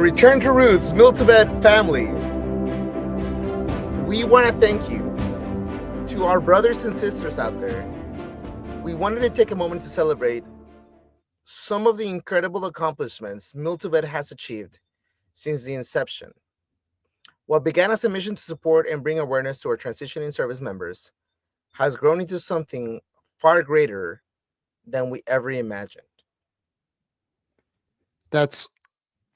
Return to Roots Mil2Vet family, we want to thank you. To our brothers and sisters out there, we wanted to take a moment to celebrate some of the incredible accomplishments Mil2Vet has achieved since the inception. What began as a mission to support and bring awareness to our transitioning service members has grown into something far greater than we ever imagined. That's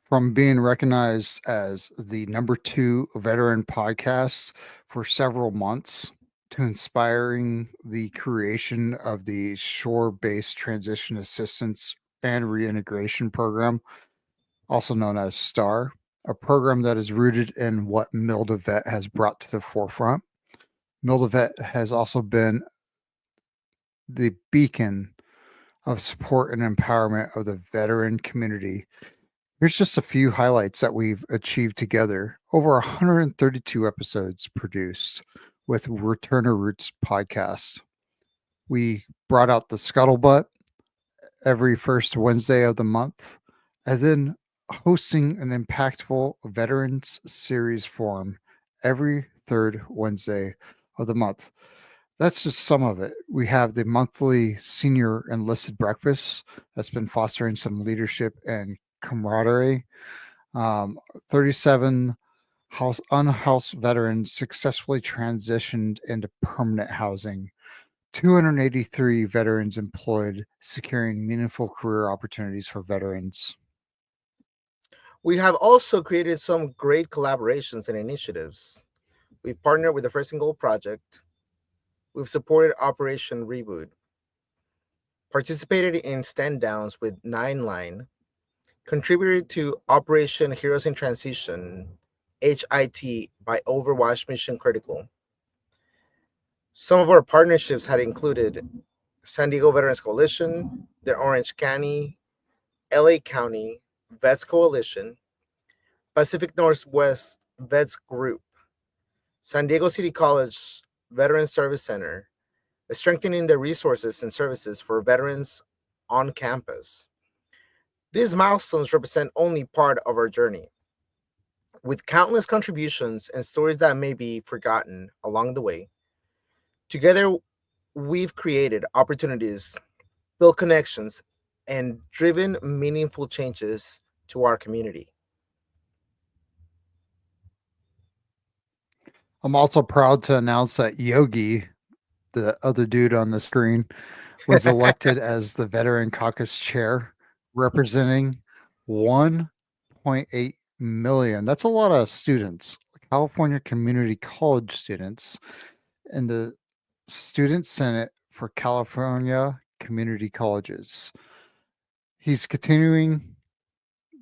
from being recognized as the #2 veteran podcast for several months to inspiring the creation of the shore-based transition assistance and reintegration program, also known as STAR, a program that is rooted in what Mil2Vet has brought to the forefront. Mil2Vet has also been the beacon of support and empowerment of the veteran community. Here's just a few highlights that we've achieved together. Over 132 episodes produced with Return to Roots podcast. We brought out the Scuttlebutt every first Wednesday of the month, and then hosting an impactful Veterans Series forum every third Wednesday of the month. That's just some of it. We have the monthly senior enlisted breakfast that's been fostering some leadership and camaraderie. 37 unhoused veterans successfully transitioned into permanent housing. 283 veterans employed, securing meaningful career opportunities for veterans. We have also created some great collaborations and initiatives. We've partnered with the First and Goal Project. We've supported Operation Reboot, participated in stand downs with 9 Line, contributed to Operation Heroes in Transition, HIT, by Overwatch Mission Critical. Some of our partnerships had included San Diego Veterans Coalition, the Orange County, LA County Vets Coalition, Pacific Northwest Vets Group, San Diego City College Veterans Service Center, strengthening the resources and services for veterans on campus. These milestones represent only part of our journey. With countless contributions and stories that may be forgotten along the way, together we've created opportunities, built connections, and driven meaningful changes to our community. I'm also proud to announce that Yogi, the other dude on the screen, was elected as the Veteran Caucus Chair, representing 1.8 million. That's a lot of students, California community college students, in the Student Senate for California Community Colleges. He's continuing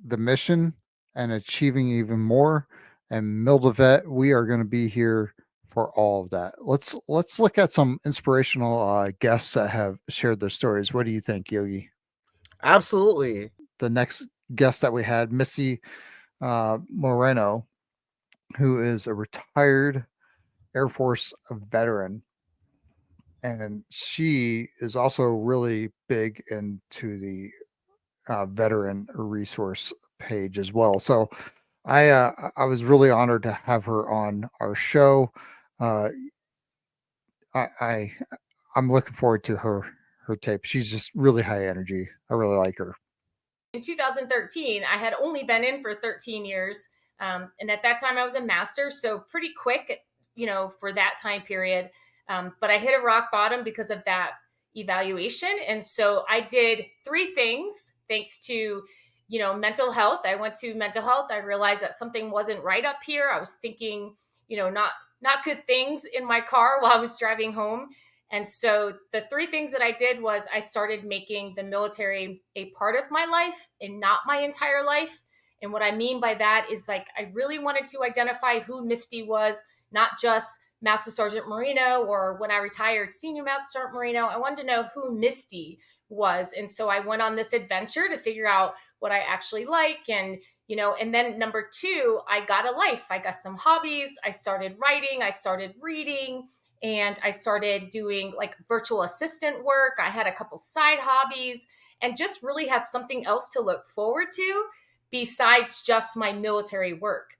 the mission and achieving even more. And Mil2Vet, we are going to be here for all of that. Let's look at some inspirational guests that have shared their stories. What do you think, Yogi? Absolutely. The next guest that we had, Misty Moreno, who is a retired Air Force veteran. And she is also really big into the veteran resource page as well. So I was really honored to have her on our show. Uh, I'm looking forward to her tape. She's just really high energy. I really like her. In 2013, I had only been in for 13 years. And at that time I was a master, so pretty quick, for that time period. But I hit a rock bottom because of that evaluation. And so I did 3 things thanks to, mental health. I went to mental health. I realized that something wasn't right up here. I was thinking, not good things in my car while I was driving home. And so the 3 things that I did was I started making the military a part of my life and not my entire life. And what I mean by that is, like, I really wanted to identify who Misty was, not just Master Sergeant Moreno, or when I retired, Senior Master Sergeant Moreno. I wanted to know who Misty was. And so I went on this adventure to figure out what I actually like. And, and then number 2, I got a life. I got some hobbies. I started writing. I started reading. And I started doing like virtual assistant work. I had a couple side hobbies and just really had something else to look forward to. besides just my military work.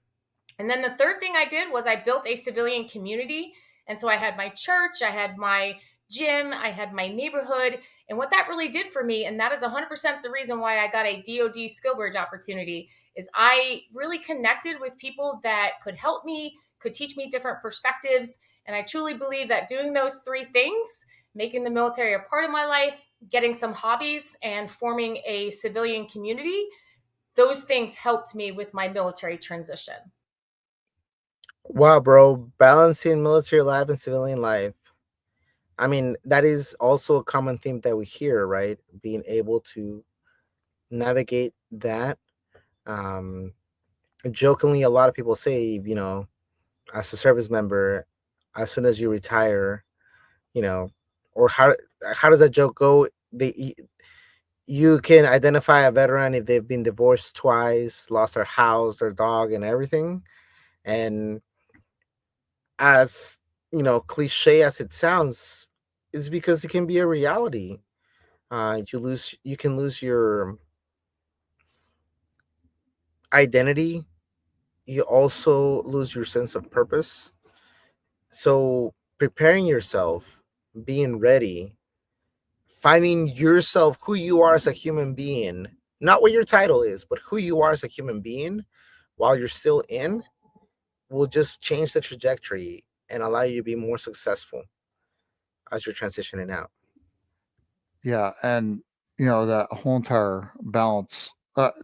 And then the third thing I did was I built a civilian community. And so I had my church, I had my gym, I had my neighborhood. And what that really did for me, and that is 100% the reason why I got a DoD skill bridge opportunity, is I really connected with people that could help me, could teach me different perspectives. And I truly believe that doing those three things, making the military a part of my life, getting some hobbies, and forming a civilian community, those things helped me with my military transition. Wow, bro, balancing military life and civilian life. I mean, that is also a common theme that we hear, right? Being able to navigate that. Um, Jokingly, a lot of people say, as a service member, as soon as you retire, you know, or how does that joke go? You can identify a veteran if they've been divorced twice, lost their house, their dog, and everything. And as cliche as it sounds, it's because it can be a reality. You can lose your identity. You also lose your sense of purpose. So preparing yourself, being ready, finding yourself, who you are as a human being, not what your title is, but who you are as a human being while you're still in, will just change the trajectory and allow you to be more successful as you're transitioning out. Yeah, and that whole entire balance.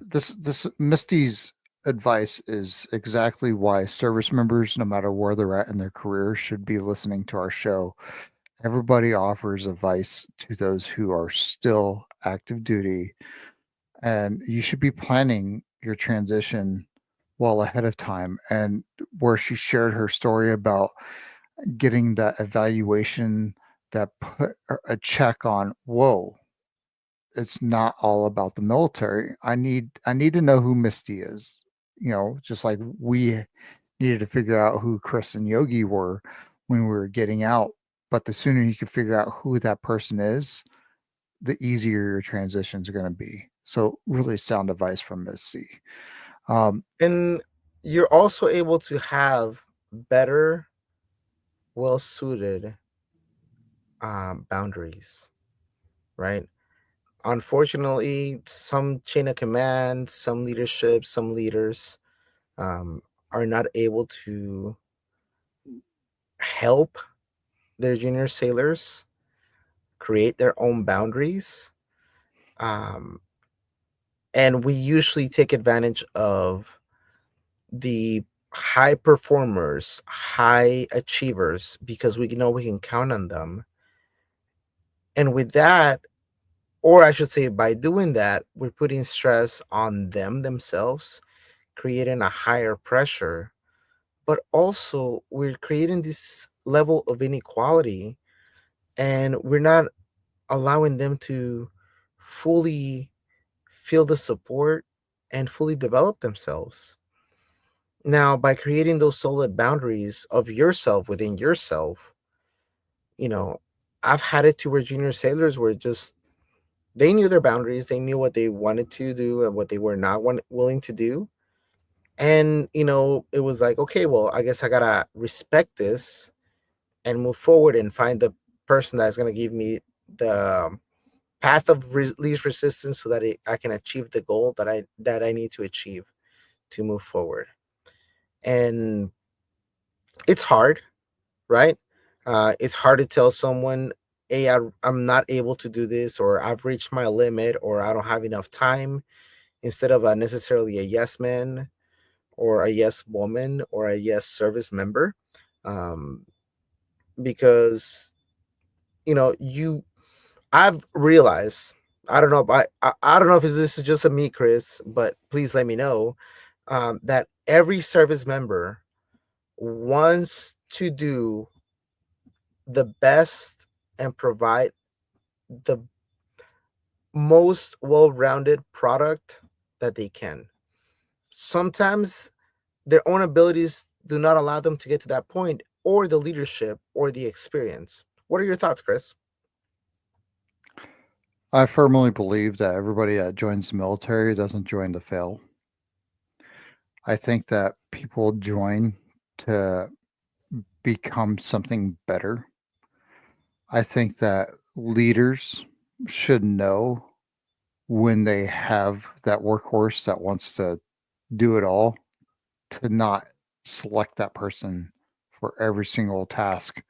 This Misty's advice is exactly why service members, no matter where they're at in their career, should be listening to our show. Everybody offers advice to those who are still active duty, and you should be planning your transition well ahead of time. And where she shared her story about getting that evaluation that put a check on, whoa, it's not all about the military. I need to know who Misty is. Just like we needed to figure out who Chris and Yogi were when we were getting out. But the sooner you can figure out who that person is, the easier your transitions are going to be. So really sound advice from Misty. Um, And you're also able to have better, well suited boundaries, right? Unfortunately, some chain of command, some leadership, some leaders um, are not able to help their junior sailors create their own boundaries. Um, and we usually take advantage of the high performers, high achievers, because we know we can count on them. And with that, or I should say, by doing that, we're putting stress on them themselves, creating a higher pressure, but also we're creating this level of inequality, and we're not allowing them to fully feel the support and fully develop themselves. Now, by creating those solid boundaries of yourself within yourself, you know, I've had it to where junior sailors were just, they knew their boundaries, they knew what they wanted to do and what they were not willing to do. And, it was like, okay, well, I guess I gotta respect this and move forward and find the person that's gonna give me the path of least resistance so that I can achieve the goal that I need to achieve to move forward. And it's hard, right? It's hard to tell someone, hey, I'm not able to do this, or I've reached my limit, or I don't have enough time, instead of necessarily a yes man or a yes woman or a yes service member. Um, because, I've realized, I don't know, but I don't know if this is just a me, Chris, but please let me know, that every service member wants to do the best and provide the most well-rounded product that they can. Sometimes their own abilities do not allow them to get to that point, or the leadership or the experience. What are your thoughts, Chris? I firmly believe that everybody that joins the military doesn't join to fail. I think that people join to become something better. I think that leaders should know when they have that workhorse that wants to do it all, to not select that person for every single task,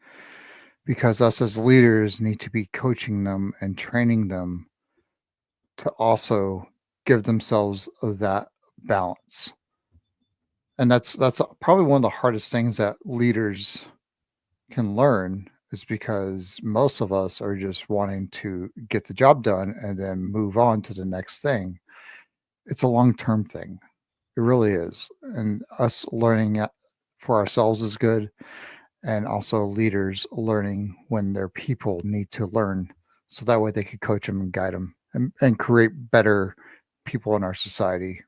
because us as leaders need to be coaching them and training them to also give themselves that balance. And that's probably one of the hardest things that leaders can learn, is because most of us are just wanting to get the job done and then move on to the next thing. It's a long-term thing. It really is. And us learning it for ourselves is good, and also leaders learning when their people need to learn, so that way they can coach them and guide them, and create better people in our society.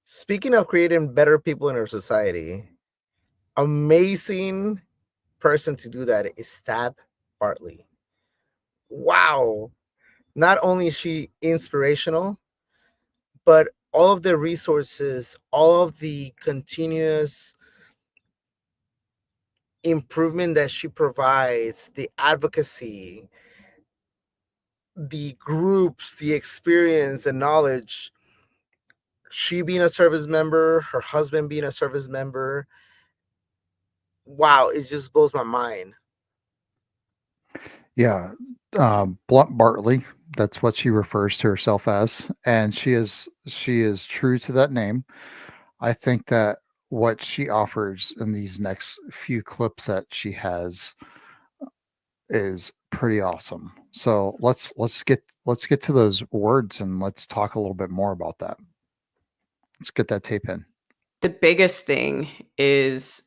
Speaking of creating better people in our society, amazing person to do that is Tab Bartley. Wow. Not only is she inspirational, but all of the resources, all of the continuous improvement that she provides, the advocacy, the groups, the experience, the knowledge, she being a service member, her husband being a service member. Wow, it just blows my mind. Yeah, Blunt Bartley. That's what she refers to herself as, and she is true to that name. I think that what she offers in these next few clips that she has is pretty awesome. So let's get to those words and let's talk a little bit more about that. Let's get that tape in. The biggest thing is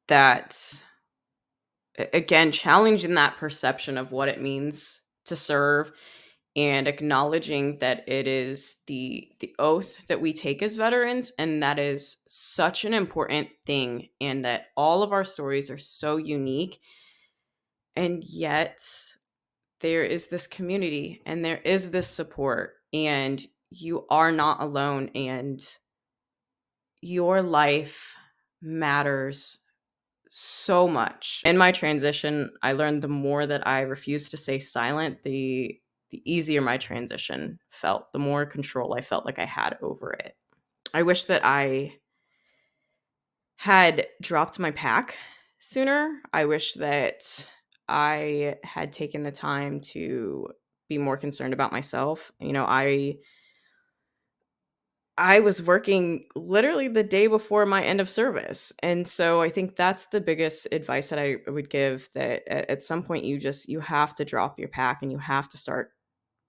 that, again, challenging that perception of what it means to serve, and acknowledging that it is the oath that we take as veterans, and that is such an important thing, and that all of our stories are so unique, and yet there is this community and there is this support, and you are not alone, and your life matters so much. In my transition, I learned the more that I refused to stay silent, the easier my transition felt, the more control I felt like I had over it. I wish that I had dropped my pack sooner. I wish that I had taken the time to be more concerned about myself. I was working literally the day before my end of service. And so I think that's the biggest advice that I would give, that at some point you have to drop your pack and you have to start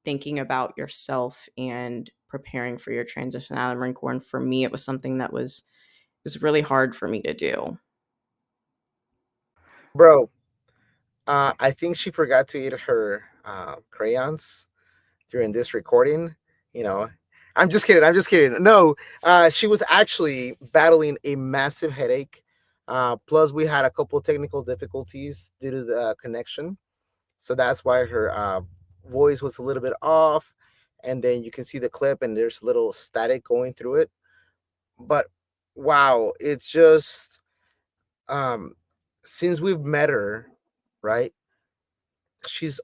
thinking about yourself and preparing for your transition out of the Marine Corps. And for me, it was something that was really hard for me to do. Bro, I think she forgot to eat her crayons during this recording. You know, I'm just kidding. I'm just kidding. No, she was actually battling a massive headache. Plus, we had a couple technical difficulties due to the connection. So that's why her voice was a little bit off. And then you can see the clip, and there's a little static going through it. But wow, it's just um, since we've met her, right? She's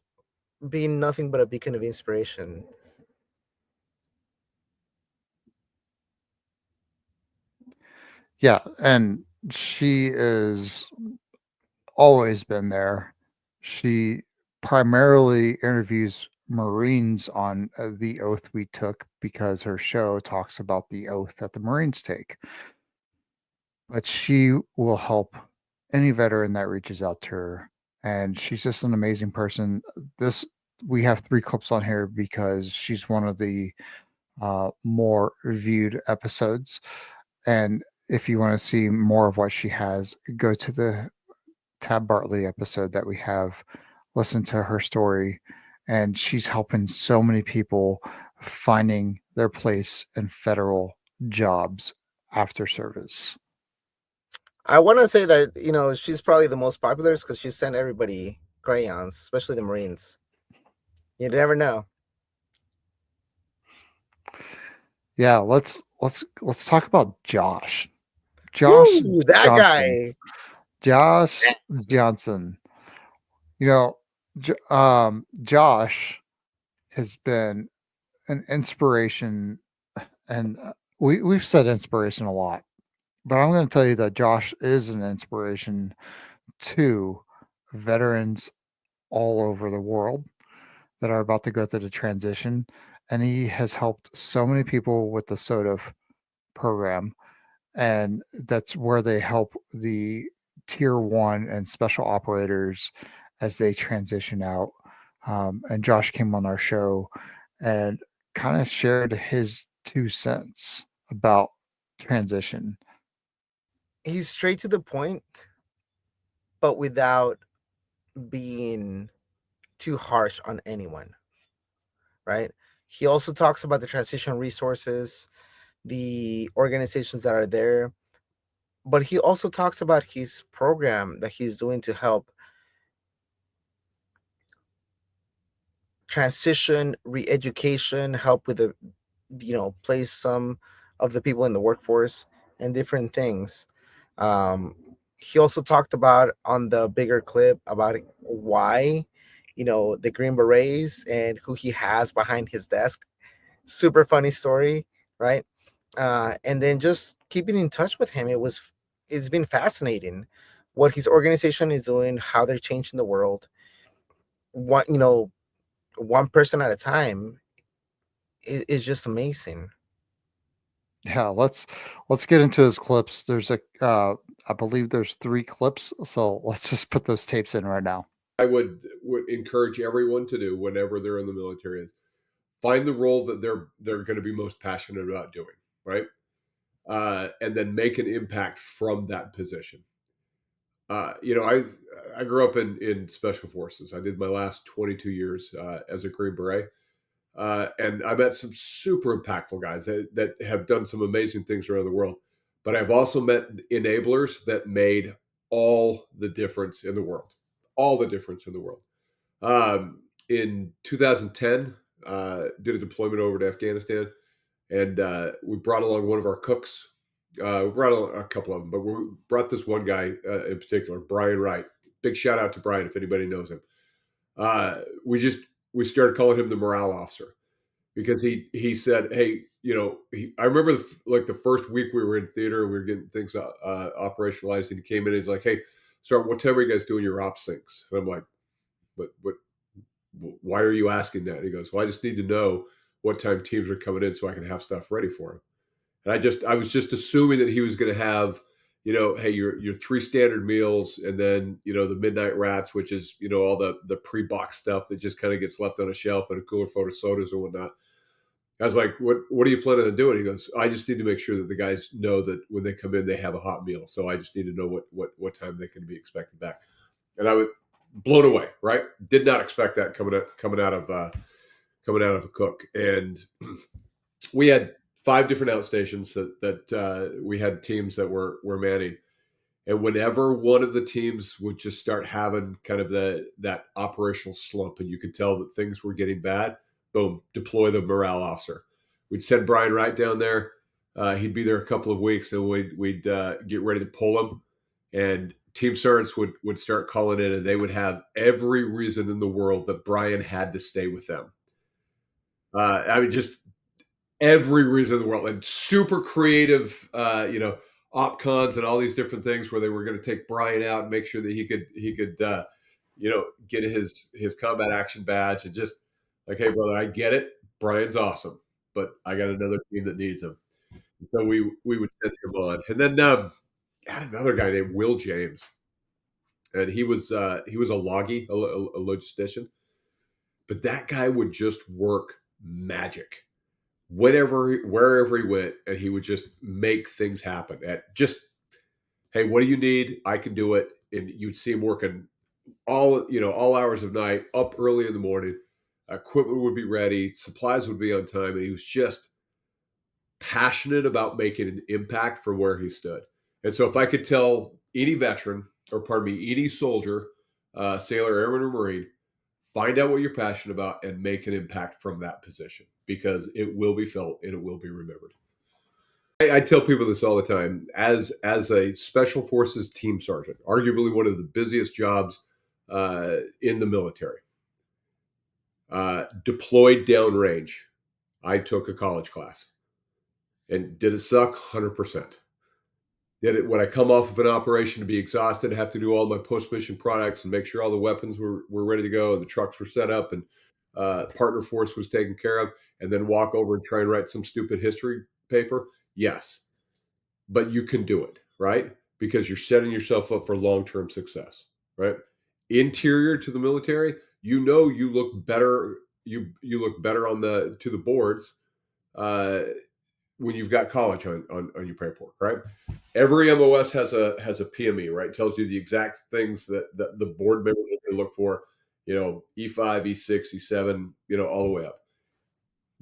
been nothing but a beacon of inspiration. Yeah, and she is always been there. She primarily interviews Marines on the oath we took, because her show talks about the oath that the Marines take. But she will help any veteran that reaches out to her, and she's just an amazing person. This We have 3 clips on here because she's one of the more viewed episodes. And if you want to see more of what she has, go to the Tab Bartley episode that we have, listen to her story, and she's helping so many people finding their place in federal jobs after service. I want to say that she's probably the most popular because she sent everybody crayons, especially the Marines. You never know. Yeah, let's let's talk about Josh. Josh Woo, that Johnson. guy. Josh Johnson. You know, Josh has been an inspiration, and we've said inspiration a lot, but I'm going to tell you that Josh is an inspiration to veterans all over the world that are about to go through the transition, and he has helped so many people with the SOTF program, and that's where they help the tier 1 and special operators as they transition out. And Josh came on our show and kind of shared his 2 cents about transition. He's straight to the point, but without being too harsh on anyone, right? He also talks about the transition resources, the organizations that are there, but he also talks about his program that he's doing to help transition, re-education, help with the, place some of the people in the workforce and different things. Um, he also talked about on the bigger clip about why, the Green Berets and who he has behind his desk. Super funny story, right? And then just keeping in touch with him, it's been fascinating what his organization is doing, how they're changing the world. What one person at a time is just amazing. Yeah, let's get into his clips. There's I believe there's 3 clips, so let's just put those tapes in right now. I would encourage everyone to do whenever they're in the military is find the role that they're going to be most passionate about doing, right? And then make an impact from that position. I grew up in special forces. I did my last 22 years as a Green Beret, and I met some super impactful guys that have done some amazing things around the world. But I've also met enablers that made all the difference in the world. All the difference in the world. In 2010, did a deployment over to Afghanistan, and we brought along one of our cooks. We brought a couple of them, but we brought this one guy in particular, Brian Wright. Big shout out to Brian if anybody knows him. We started calling him the morale officer because he said, "Hey, I remember the first week we were in theater, we were getting things operationalized, and he came in and he's like, "Hey, so what time are you guys doing your ops things?" And I'm like, "What? Why are you asking that?" And he goes, "Well, I just need to know what time teams are coming in so I can have stuff ready for them." And I was just assuming that he was going to have, hey, your 3 standard meals, and then the midnight rats, which is all the pre-box stuff that just kind of gets left on a shelf and a cooler full of sodas or whatnot. I was like, what are you planning on doing? He goes, I just need to make sure that the guys know that when they come in, they have a hot meal. So I just need to know what time they can be expected back. And I was blown away, right? Did not expect that coming out of a cook. And we had 5 different outstations that we had teams that were manning. And whenever one of the teams would just start having kind of that operational slump, and you could tell that things were getting bad, boom, deploy the morale officer. We'd send Brian Wright down there. He'd be there a couple of weeks, and we'd get ready to pull him. And team sergeants would start calling in, and they would have every reason in the world that Brian had to stay with them. Just every reason in the world, and super creative, op cons and all these different things where they were going to take Brian out and make sure that he could get his combat action badge, and just like, hey brother, I get it, Brian's awesome, but I got another team that needs him. So we would send him on, and then I had another guy named Will James, and he was a loggy, a logistician, but that guy would just work magic wherever he went, and he would just make things happen. At just, hey, what do you need? I can do it. And you'd see him working all hours of night, up early in the morning. Equipment would be ready, supplies would be on time, and he was just passionate about making an impact from where he stood. And so, if I could tell any veteran, or pardon me, any soldier, sailor, airman, or marine, find out what you're passionate about and make an impact from that position, because it will be felt and it will be remembered. I tell people this all the time. As a special forces team sergeant, arguably one of the busiest jobs in the military, deployed downrange, I took a college class. And did it suck? 100%. Did it when I come off of an operation to be exhausted, have to do all my post mission products and make sure all the weapons were ready to go and the trucks were set up and partner force was taken care of, and then walk over and try and write some stupid history paper? Yes, but you can do it, right? Because you're setting yourself up for long term success, right? Interior to the military, you look better. You look better on the to the boards uh, when you've got college on your paperwork, right? Every MOS has a PME, right? It tells you the exact things that the board members are going to look for, E5, E6, E7, all the way up.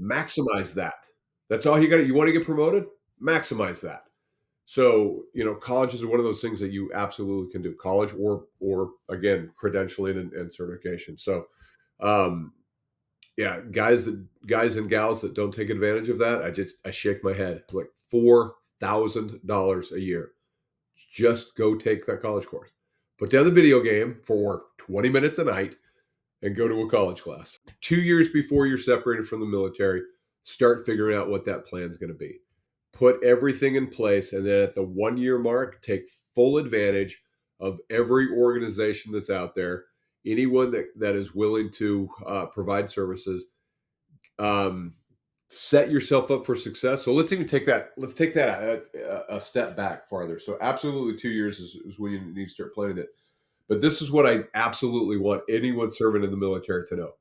Maximize that. That's all you got. You want to get promoted? Maximize that. So, college is one of those things that you absolutely can do. College or again, credentialing and certification. So, um, yeah, guys and gals that don't take advantage of that, I shake my head. Like $4,000 a year. Just go take that college course. Put down the video game for 20 minutes a night and go to a college class. 2 years before you're separated from the military, start figuring out what that plan is going to be. Put everything in place, and then at the 1 year mark, take full advantage of every organization that's out there, anyone that is willing to provide services. Set yourself up for success. So let's even take that. Let's take that a step back farther. So absolutely 2 years is when you need to start planning it. But this is what I absolutely want anyone serving in the military to know.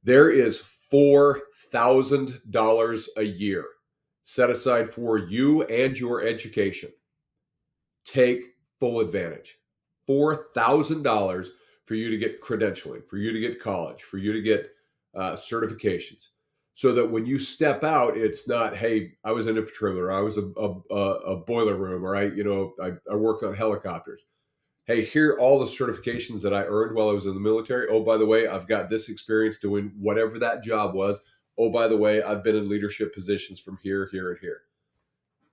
There is $4,000 a year set aside for you and your education. Take full advantage. $4,000 for you to get credentialing, for you to get college, for you to get certifications, so that when you step out, it's not, hey, I was an infantryman, or I was a boiler room, or I worked on helicopters. Hey, here are all the certifications that I earned while I was in the military. Oh, by the way, I've got this experience doing whatever that job was. Oh, by the way, I've been in leadership positions from here, here, and here.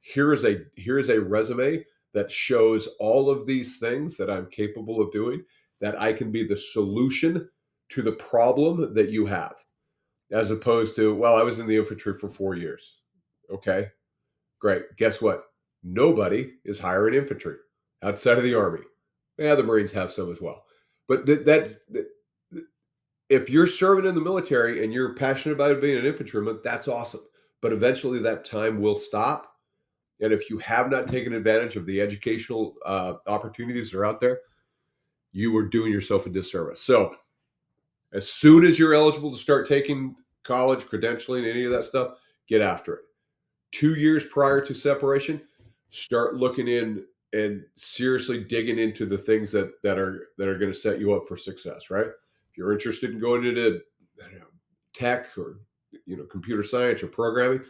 Here is a resume that shows all of these things that I'm capable of doing, that I can be the solution to the problem that you have, as opposed to, well, I was in the infantry for 4 years. Okay, great. Guess what? Nobody is hiring infantry outside of the Army. Yeah, the Marines have some as well. But if you're serving in the military and you're passionate about being an infantryman, that's awesome. But eventually that time will stop. And if you have not taken advantage of the educational opportunities that are out there, you are doing yourself a disservice. So as soon as you're eligible to start taking college, credentialing, any of that stuff, get after it. 2 years prior to separation, start looking in and seriously digging into the things that are going to set you up for success, right? If you're interested in going into tech or computer science or programming,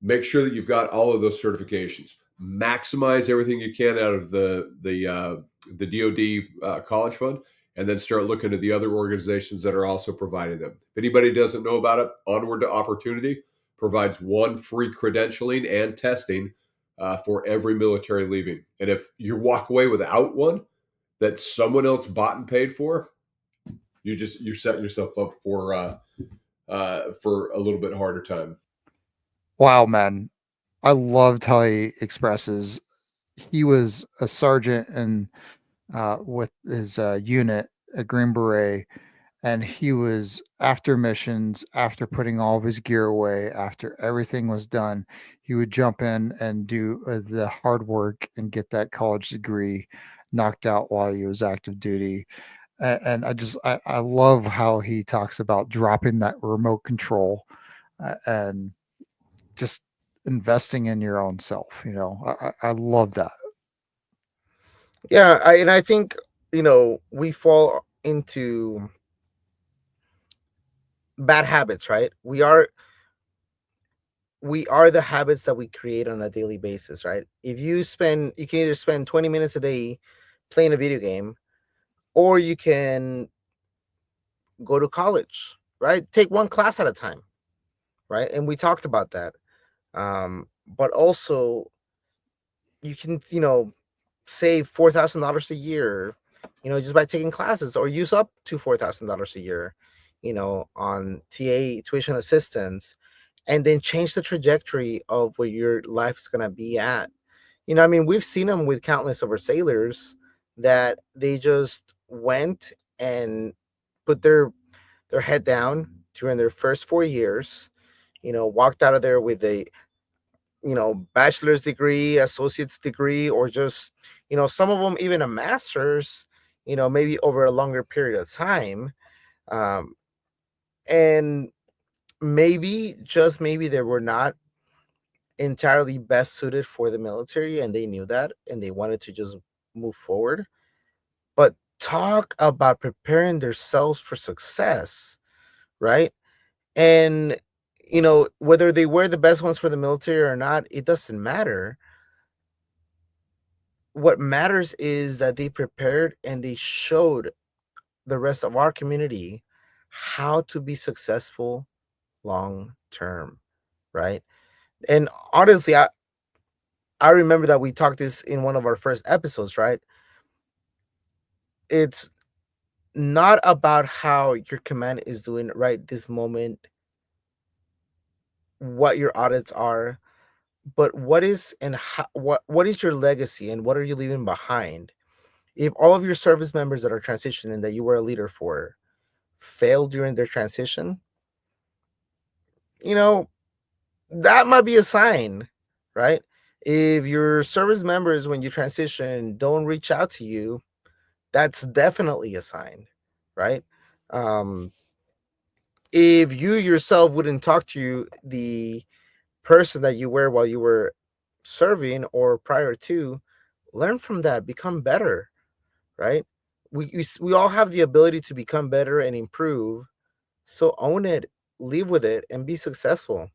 make sure that you've got all of those certifications. Maximize everything you can out of the DoD college fund, and then start looking at the other organizations that are also providing them. If anybody doesn't know about it, Onward to Opportunity provides one free credentialing and testing for every military leaving. And if you walk away without one that someone else bought and paid for, you're setting yourself up for a little bit harder time. Wow, man. I loved how he expresses. He was a sergeant and with his unit, a Green Beret, and he was after missions, after putting all of his gear away, after everything was done, he would jump in and do the hard work and get that college degree knocked out while he was active duty. And I love how he talks about dropping that remote control and just investing in your own self. I love that. Yeah, and I think we fall into bad habits, right? We are the habits that we create on a daily basis, right? If you can either spend 20 minutes a day playing a video game, or you can go to college, right? Take one class at a time, right? And we talked about that. But also you can, save $4,000 a year, just by taking classes, or use up to $4,000 a year, on TA tuition assistance, and then change the trajectory of where your life is gonna be at. I mean, we've seen them with countless of our sailors that they just went and put their head down during their first 4 years, walked out of there with a bachelor's degree, associate's degree, or just, some of them even a master's, maybe over a longer period of time. Um, and maybe, just maybe, they were not entirely best suited for the military, and they knew that, and they wanted to just move forward. But talk about preparing themselves for success, right? And, whether they were the best ones for the military or not, it doesn't matter. What matters is that they prepared and they showed the rest of our community how to be successful long term, right? And honestly, I remember that we talked this in one of our first episodes, right? It's not about how your command is doing right this moment, what your audits are, but what is and how, what is your legacy and what are you leaving behind? If all of your service members that are transitioning that you were a leader for failed during their transition, you know, that might be a sign, right? If your service members, when you transition, don't reach out to you, that's definitely a sign, right? Um, if you yourself wouldn't talk to the person that you were while you were serving or prior to, learn from that, become better, right? We all have the ability to become better and improve. So own it, live with it, and be successful,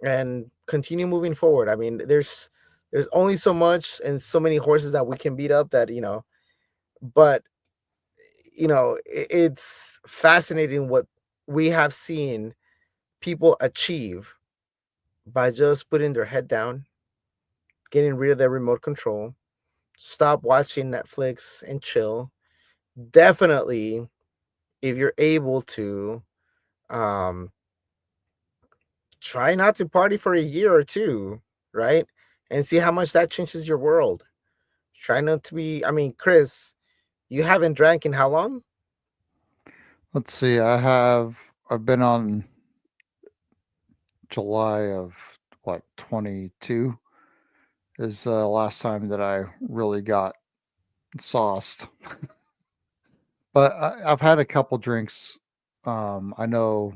and continue moving forward. I mean, there's only so much and so many horses that we can beat up, that but it's fascinating what we have seen people achieve by just putting their head down, getting rid of their remote control, stop watching Netflix and chill. Definitely, if you're able to, um try not to party for a year or two, right? And see how much that changes your world. Try not to be, I mean, Chris, you haven't drank in how long? Let's see. I've been on July of what 22 is the last time that I really got sauced. But I've had a couple drinks. I know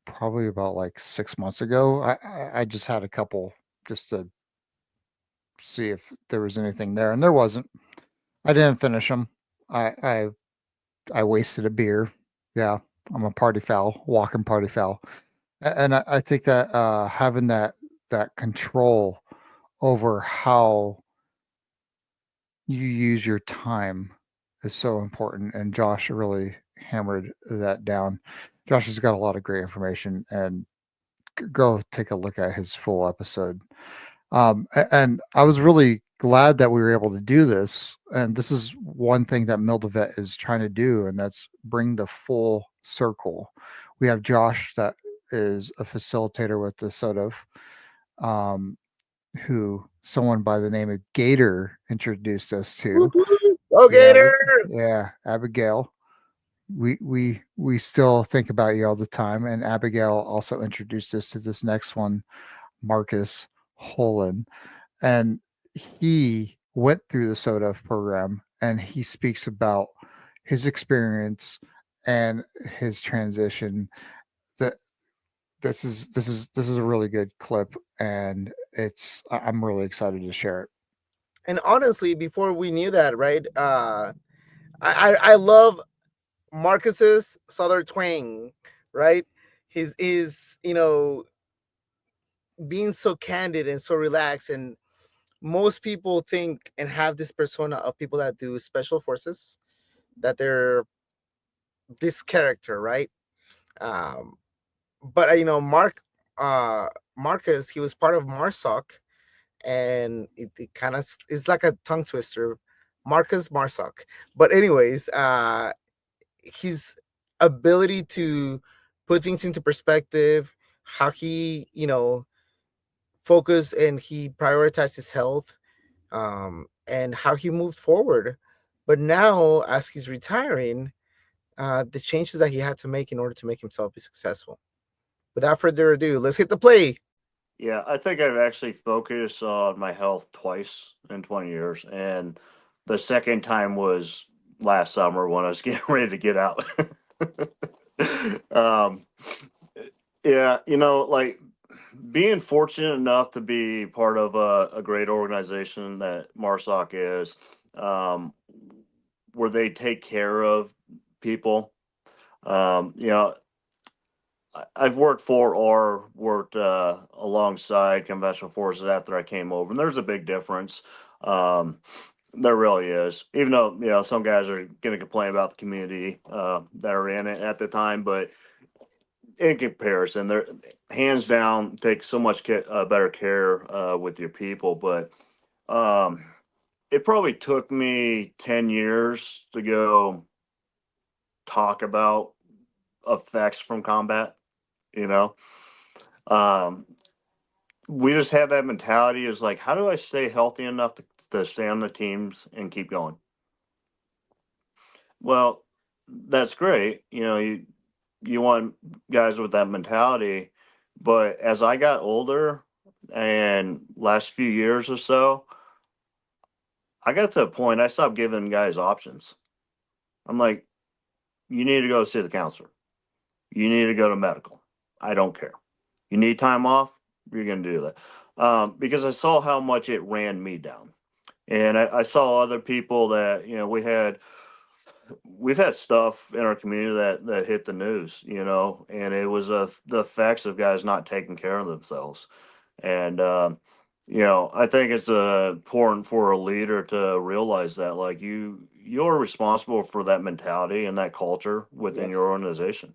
probably about like 6 months ago. I just had a couple just to see if there was anything there, and there wasn't. I didn't finish them. I I I wasted a beer. Yeah, I'm a party foul, walking party foul, and I think that having that control over how you use your time is so important. And Josh really hammered that down. Josh has got a lot of great information, and go take a look at his full episode. And I was really glad that we were able to do this. And this is one thing that Mil2Vet is trying to do, and that's bring the full circle. We have Josh that is a facilitator with the SOTF, um, who someone by the name of Gator introduced us to. Go Yeah, Gator! yeah, Abigail. We still think about you all the time. And Abigail also introduced us to this next one, Marcus Holan, and he went through the SODF program, and he speaks about his experience and his transition. That this is a really good clip, and I'm really excited to share it. And honestly, before we knew that, right? I love Marcus's southern twang, right? His being so candid and so relaxed. And most people think and have this persona of people that do special forces, that they're this character, right? um but Mark, Marcus, he was part of Marsoc, and it kind of is like a tongue twister, Marcus Marsoc. But anyways, his ability to put things into perspective, how he, focused and he prioritized his health, and how he moved forward. But now, as he's retiring, the changes that he had to make in order to make himself be successful. Without further ado, let's hit the play. Yeah, I think I've actually focused on my health twice in 20 years. And the second time was last summer when I was getting ready to get out. um, yeah, like being fortunate enough to be part of a great organization that MARSOC is, um, where they take care of people. You know, I've worked for or worked alongside conventional forces after I came over, and there's a big difference. Um, there really is. Even though some guys are going to complain about the community that are in it at the time, but in comparison, they're hands down take so much better care with your people. But um, it probably took me 10 years to go talk about effects from combat. You know, um, we just have that mentality is like, how do I stay healthy enough to stay on the teams and keep going? Well, that's great. You want guys with that mentality, but as I got older and last few years or so, I got to a point I stopped giving guys options. I'm like, you need to go see the counselor. You need to go to medical. I don't care. You need time off. You're going to do that. Because I saw how much it ran me down. And I saw other people that, we've had stuff in our community that hit the news, and it was the effects of guys not taking care of themselves. And, I think it's important for a leader to realize that, like, you're responsible for that mentality and that culture within your organization.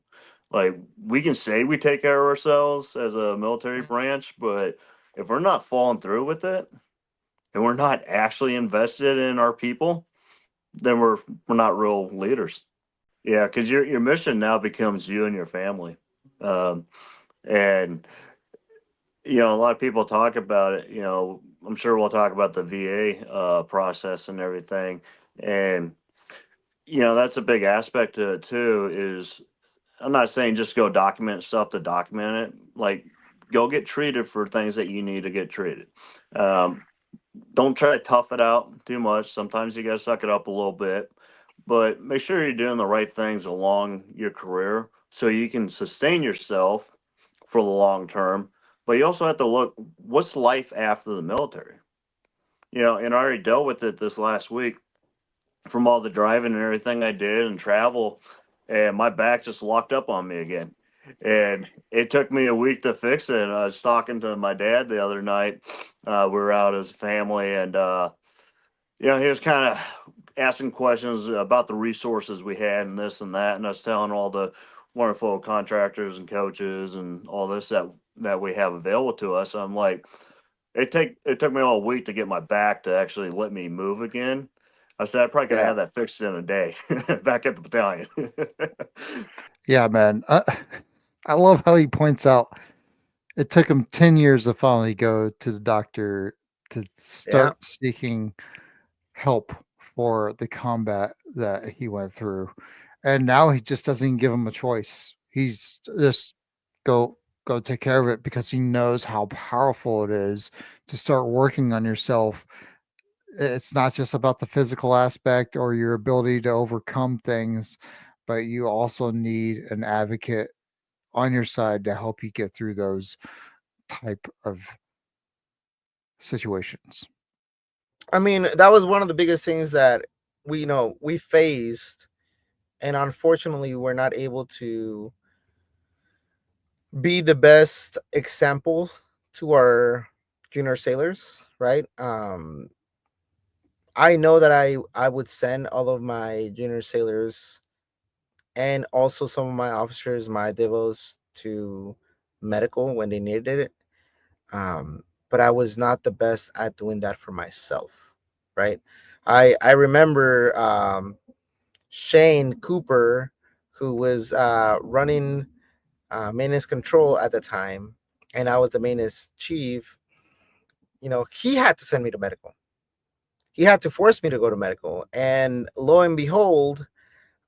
Like, we can say we take care of ourselves as a military branch, but if we're not following through with it and we're not actually invested in our people, then we're not real leaders. Yeah, because your mission now becomes you and your family. Um, and a lot of people talk about it. I'm sure we'll talk about the VA process and everything. And that's a big aspect to it too. Is I'm not saying just go document stuff to document it. Like, go get treated for things that you need to get treated. Um, don't try to tough it out too much. Sometimes you got to suck it up a little bit, but make sure you're doing the right things along your career so you can sustain yourself for the long term. But you also have to look, what's life after the military? And I already dealt with it this last week from all the driving and everything I did and travel, and my back just locked up on me again. And it took me a week to fix it. I was talking to my dad the other night. We were out as a family, and he was kind of asking questions about the resources we had and this and that. And I was telling all the wonderful contractors and coaches and all this that we have available to us. I'm like, it took me all week to get my back to actually let me move again. I said I probably could have had that fixed in a day back at the battalion. Yeah, man. I love how he points out it took him 10 years to finally go to the doctor to Yeah. start seeking help for the combat that he went through. And now he just doesn't even give him a choice. He's just go go take care of it because he knows how powerful it is to start working on yourself. It's not just about the physical aspect or your ability to overcome things, but you also need an advocate on your side to help you get through those type of situations. I mean, that was one of the biggest things that we faced, and unfortunately, we're not able to be the best example to our junior sailors, right? I know that I would send all of my junior sailors and also some of my officers, my devos, to medical when they needed it. but I was not the best at doing that for myself, right? I remember Shane Cooper, who was running maintenance control at the time, and I was the maintenance chief. He had to send me to medical. He had to force me to go to medical, and lo and behold,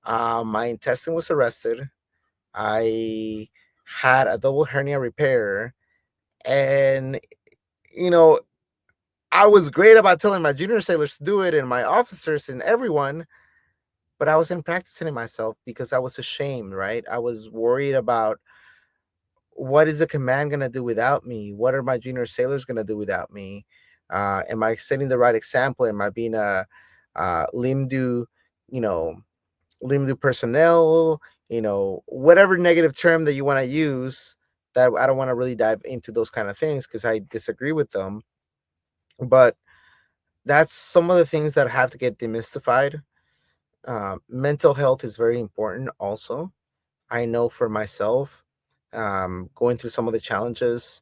my intestine was arrested. I had a double hernia repair, and you know I was great about telling my junior sailors to do it and my officers and everyone, but I wasn't practicing it myself because I was ashamed, right? I was worried about what is the command going to do without me? What are my junior sailors going to do without me? Am I setting the right example? Am I being a limdu, you know, limdu personnel, whatever negative term that you want to use? That I don't want to really dive into those kind of things because I disagree with them. But that's some of the things that have to get demystified. Mental health is very important also. I know for myself, going through some of the challenges,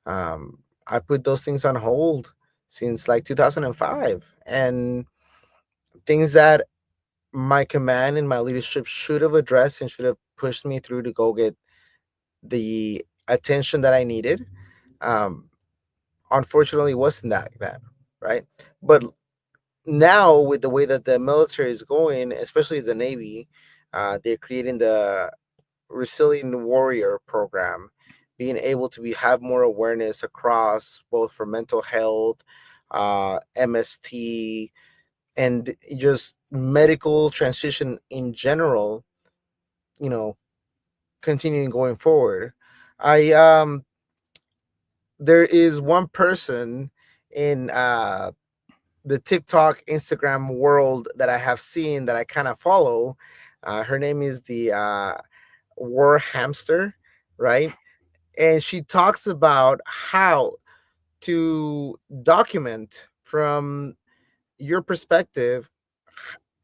I put those things on hold since like 2005. And things that my command and my leadership should have addressed and should have pushed me through to go get the attention that I needed. Um, Unfortunately, wasn't that, right? But now with the way that the military is going, especially the Navy, they're creating the Resilient Warrior program, being able to have more awareness across both for mental health, MST, and just medical transition in general. You know, continuing going forward. I There is one person in the TikTok, Instagram world that I have seen that I kind of follow. Her name is the War Hamster, right? And she talks about how to document from your perspective,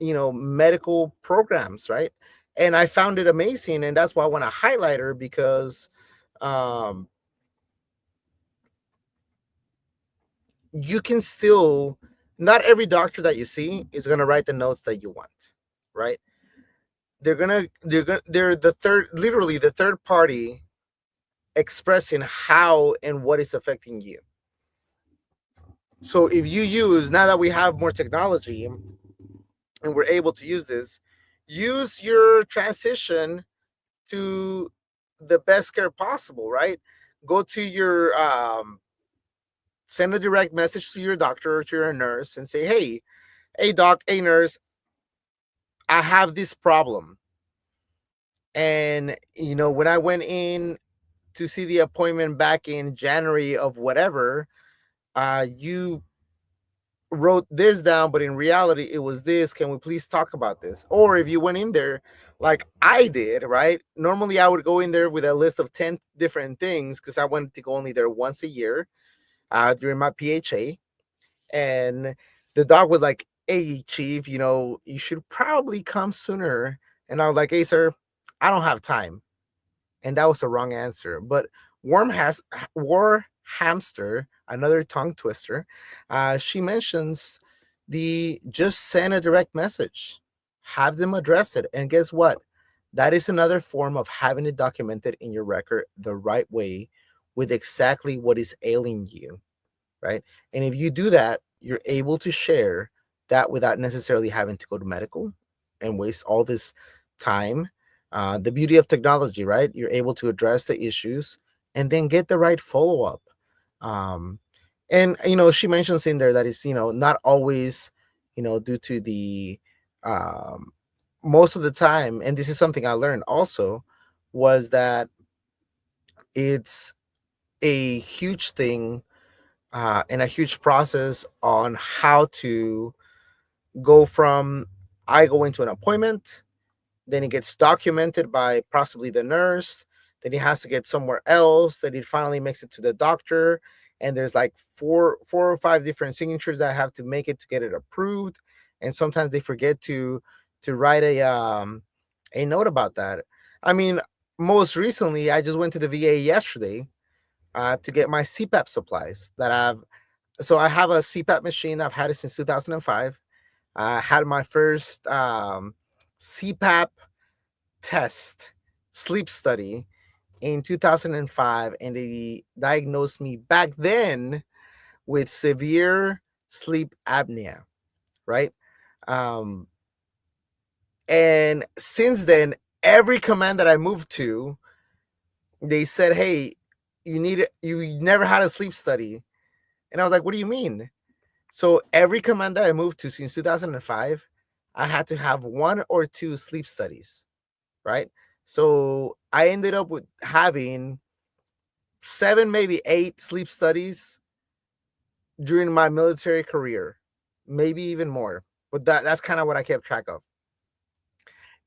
medical programs, right? And I found it amazing, and that's why I want to highlight her because um, you can still. Not every doctor that you see is gonna write the notes that you want, right? They're the third, literally the third party expressing how and what is affecting you. So if you use, now that we have more technology and we're able to use this, use your transition to the best care possible, right? Go to your send a direct message to your doctor or to your nurse and say, hey doc, hey nurse, I have this problem. And when I went in to see the appointment back in January of whatever, you wrote this down, but in reality, it was this. Can we please talk about this? Or if you went in there like I did, right? Normally, I would go in there with a list of 10 different things because I wanted to go only there once a year during my PHA. And the dog was like, hey, chief, you should probably come sooner. And I was like, hey, sir, I don't have time. And that was the wrong answer. But War Hamster, another tongue twister, she mentions the just send a direct message, have them address it, and guess what? That is another form of having it documented in your record the right way, with exactly what is ailing you, right? And if you do that, you're able to share that without necessarily having to go to medical and waste all this time. The beauty of technology, right? You're able to address the issues and then get the right follow up. Um, and she mentions in there that it's not always due to the um, most of the time, and this is something I learned also, was that it's a huge thing and a huge process on how to go from I go into an appointment, then it gets documented by possibly the nurse, then it has to get somewhere else, then it finally makes it to the doctor, and there's like four or five different signatures that have to make it to get it approved, and sometimes they forget to write a note about that. I mean, most recently, I just went to the VA yesterday to get my CPAP supplies that I've. So I have a CPAP machine. I've had it since 2005. I had my first CPAP test sleep study in 2005, and they diagnosed me back then with severe sleep apnea, right? Um, and since then, every command that I moved to, they said, "Hey, you never had a sleep study," and I was like, "What do you mean?" So every command that I moved to since 2005, I had to have one or two sleep studies, right? So I ended up with having 7, maybe 8 sleep studies during my military career, maybe even more. But that's kind of what I kept track of.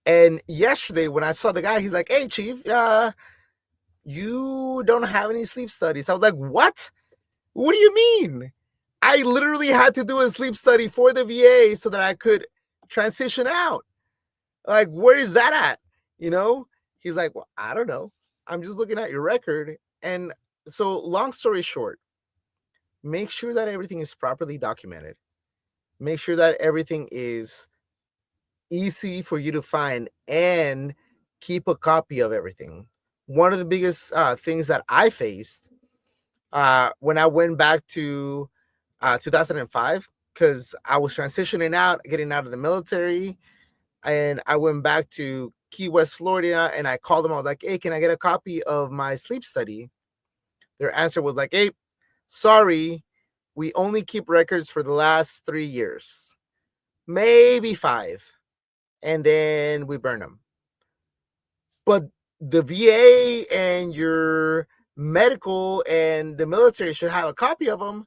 And yesterday, when I saw the guy, he's like, "Hey, Chief, you don't have any sleep studies." I was like, "What? What do you mean?" I literally had to do a sleep study for the VA so that I could transition out. Like, where is that at? You know? He's like, "Well, I don't know. I'm just looking at your record." And so, long story short, make sure that everything is properly documented. Make sure that everything is easy for you to find, and keep a copy of everything. One of the biggest things that I faced when I went back to 2005, because I was transitioning out, getting out of the military, and I went back to Key West, Florida, and I called them. I was like, "Hey, can I get a copy of my sleep study?" Their answer was like, "Hey, sorry, we only keep records for the last 3 years, maybe 5, and then we burn them." But the VA and your medical and the military should have a copy of them.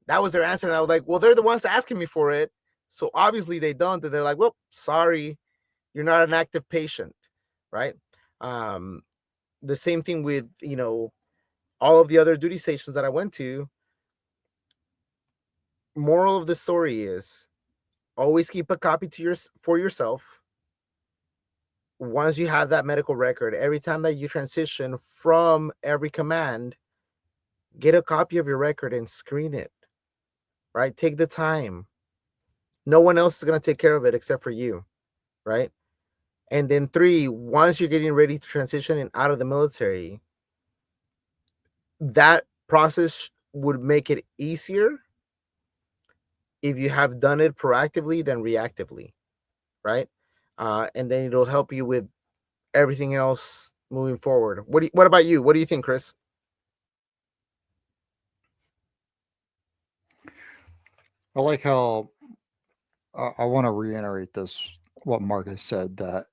That was their answer. And I was like, "Well, they're the ones asking me for it. So obviously they don't." And they're like, "Well, sorry, you're not an active patient." Right. Um, the same thing with, all of the other duty stations that I went to. Moral of the story is always keep a copy for yourself. Once you have that medical record, every time that you transition from every command, get a copy of your record and screen it, right? Take the time. No one else is going to take care of it except for you, right? And then 3, once you're getting ready to transition and out of the military, that process would make it easier if you have done it proactively than reactively, right? And then it'll help you with everything else moving forward. What about you? What do you think, Chris? I like how I want to reiterate this, what Marcus said, that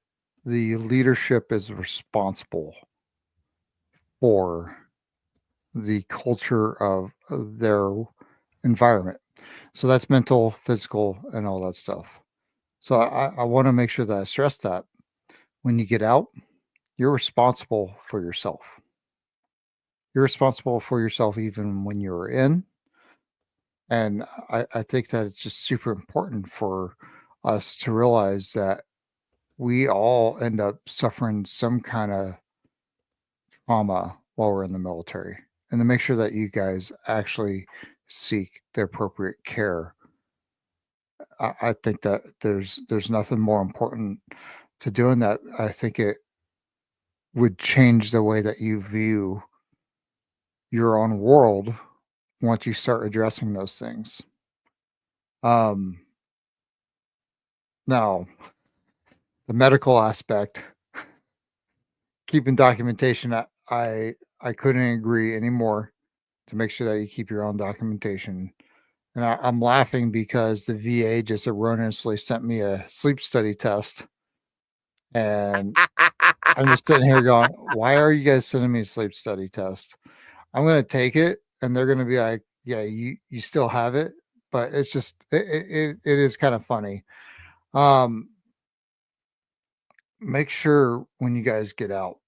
the leadership is responsible for the culture of their environment. So that's mental, physical, and all that stuff. So I want to make sure that I stress that when you get out, you're responsible for yourself. You're responsible for yourself even when you're in. And I think that it's just super important for us to realize that we all end up suffering some kind of trauma while we're in the military, and to make sure that you guys actually seek the appropriate care. I think that there's nothing more important to doing that. I think it would change the way that you view your own world once you start addressing those things. Um, Now, the medical aspect, keeping documentation, I couldn't agree anymore to make sure that you keep your own documentation. And I'm laughing because the VA just erroneously sent me a sleep study test. And I'm just sitting here going, "Why are you guys sending me a sleep study test?" I'm going to take it, and they're going to be like, "Yeah, you still have it." But it's just, it is kind of funny. Um, make sure when you guys get out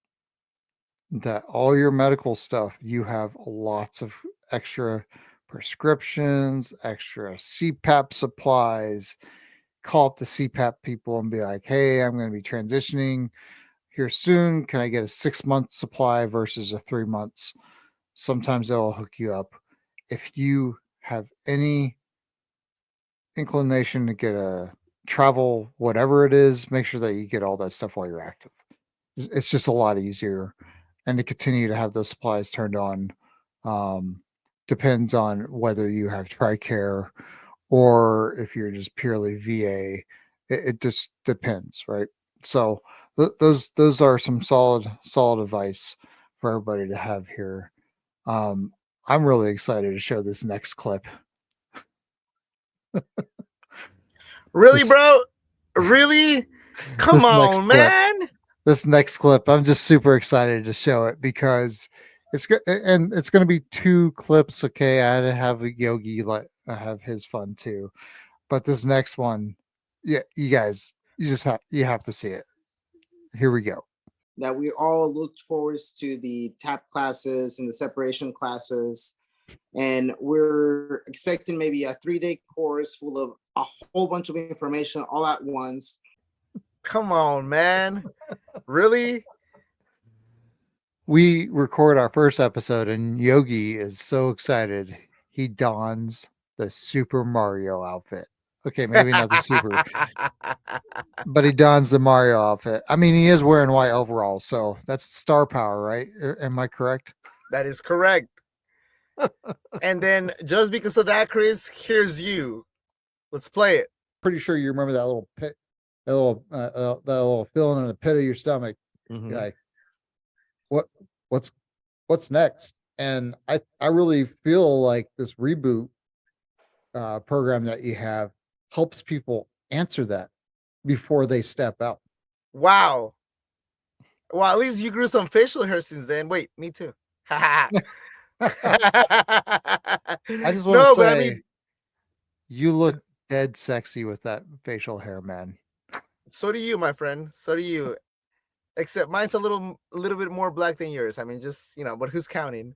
that all your medical stuff, you have lots of extra prescriptions, extra CPAP supplies. Call up the CPAP people and be like, "Hey, I'm going to be transitioning here soon. Can I get a 6-month supply versus a 3 months sometimes they'll hook you up. If you have any inclination to get a travel, whatever it is, make sure that you get all that stuff while you're active. It's just a lot easier, and to continue to have those supplies turned on um, depends on whether you have TRICARE or if you're just purely VA. It just depends, right? So those are some solid advice for everybody to have here. Um, I'm really excited to show this next clip. Really, This bro? Really? Come this next on, clip. man. This next clip, I'm just super excited to show it because it's good, and it's going to be 2 clips. Okay, I had to have Yogi have his fun too, but this next one, yeah, you guys, you have to see it. Here we go. That we all looked forward to the tap classes and the separation classes. And we're expecting maybe a 3-day course full of a whole bunch of information all at once. Come on, man. Really? We record our first episode, and Yogi is so excited. He dons the Super Mario outfit. Okay, maybe not the Super, but he dons the Mario outfit. I mean, he is wearing white overalls, so that's star power, right? Am I correct? That is correct. And then just because of that, Chris, here's you. Let's play it. Pretty sure you remember that little pit, that little feeling in the pit of your stomach. Mhm. Like, what's next? And I really feel like this reboot program that you have helps people answer that before they step out. Wow. Well, at least you grew some facial hair since then. Wait, me too. I just want to No, say, but I mean, you look dead sexy with that facial hair, man. so do you, my friend. So do you. Except mine's a little bit more black than yours. I mean, just but who's counting?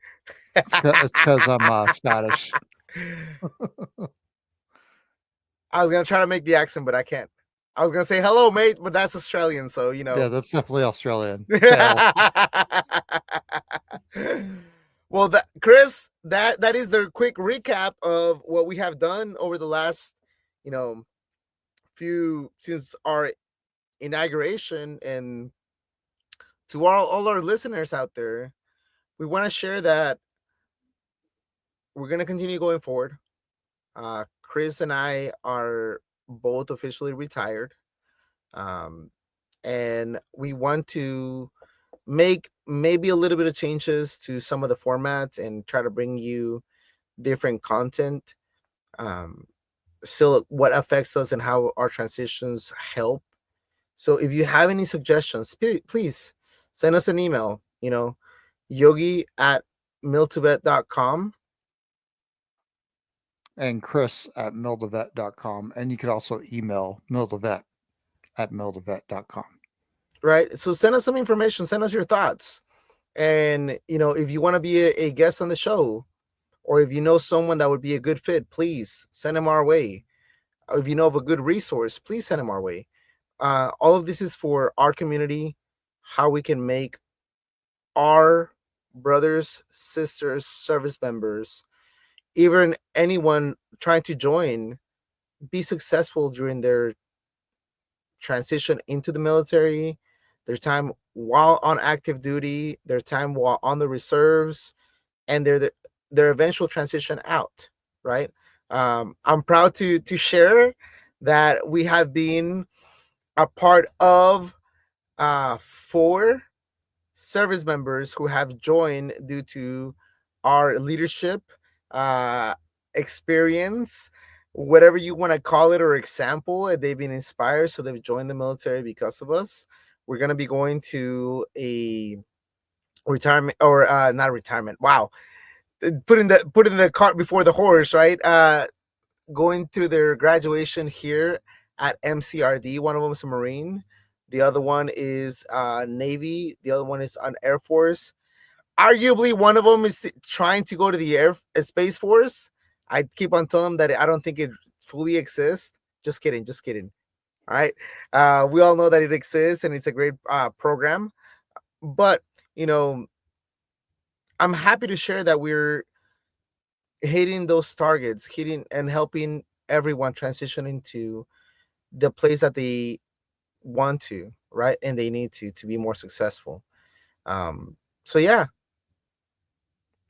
It's because I'm Scottish. I was gonna try to make the accent, but I can't. I was gonna say hello, mate, but that's Australian, so Yeah, that's definitely Australian. Fail. Well, Chris, that is the quick recap of what we have done over the last, few since our inauguration, and to all our listeners out there, we want to share that we're gonna continue going forward. Chris and I are both officially retired, um, and we want to make maybe a little bit of changes to some of the formats and try to bring you different content. Um, Still, what affects us and how our transitions help. So, if you have any suggestions, please send us an email. Yogi at Mil2Vet.com. And Chris at Mil2Vet.com. And you could also email Mil2Vet at Mil2Vet.com. Right. So send us some information. Send us your thoughts. And, if you want to be a guest on the show, or if you know someone that would be a good fit, please send them our way. Or if you know of a good resource, please send them our way. All of this is for our community, how we can make our brothers, sisters, service members, even anyone trying to join, be successful during their transition into the military, their time while on active duty, their time while on the reserves, and their eventual transition out. Right. I'm proud to share that we have been a part of 4 service members who have joined due to our leadership, uh, experience, whatever you want to call it, or example. They've been inspired, so they've joined the military because of us. We're going to be going to a retirement, or not retirement. Wow. Putting the cart before the horse, right? Going through their graduation here at MCRD. One of them is a Marine. The other one is Navy. The other one is on Air Force. Arguably, one of them is trying to go to the Space Force. I keep on telling them that I don't think it fully exists. Just kidding. Just kidding. All right. We all know that it exists and it's a great program. But, I'm happy to share that we're hitting those targets, hitting and helping everyone transition into the place that they want to, right? And they need to be more successful. So yeah,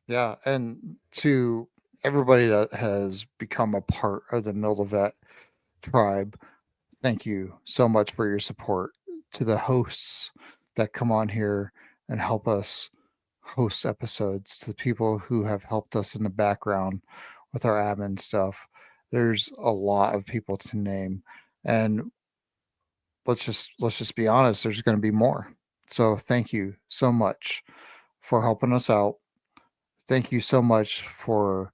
Yeah, and to everybody that has become a part of the Mil2Vet tribe, thank you so much for your support. To the hosts that come on here and help us host episodes, to the people who have helped us in the background with our admin stuff. There's a lot of people to name, and let's just be honest, there's going to be more. So thank you so much for helping us out. Thank you so much for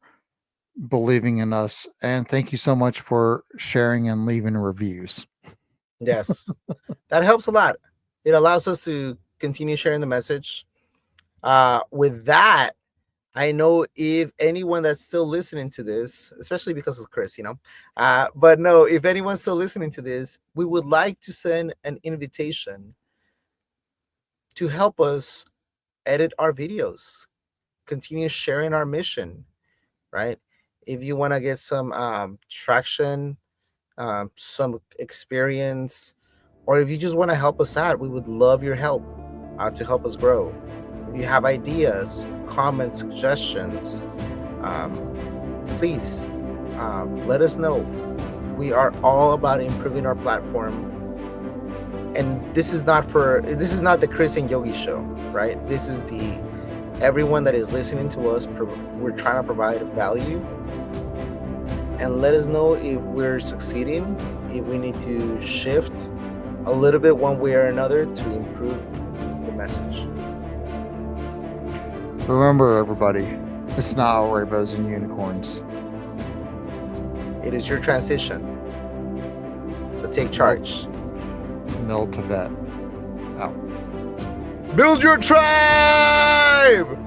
believing in us, and thank you so much for sharing and leaving reviews. yes, that helps a lot. It allows us to continue sharing the message. With that, I know if anyone that's still listening to this, especially because of Chris, but no, if anyone's still listening to this, we would like to send an invitation to help us edit our videos, continue sharing our mission, right? If you want to get some traction, some experience, or if you just want to help us out, we would love your help to help us grow. If you have ideas, comments, suggestions, please let us know. We are all about improving our platform. And this is not the Chris and Yogi show, right? This is everyone that is listening to us. We're trying to provide value, and let us know if we're succeeding, if we need to shift a little bit one way or another to improve the message. Remember, everybody, it's not all rainbows and unicorns. It is your transition. So take charge. Mil2Vet out. Build your tribe!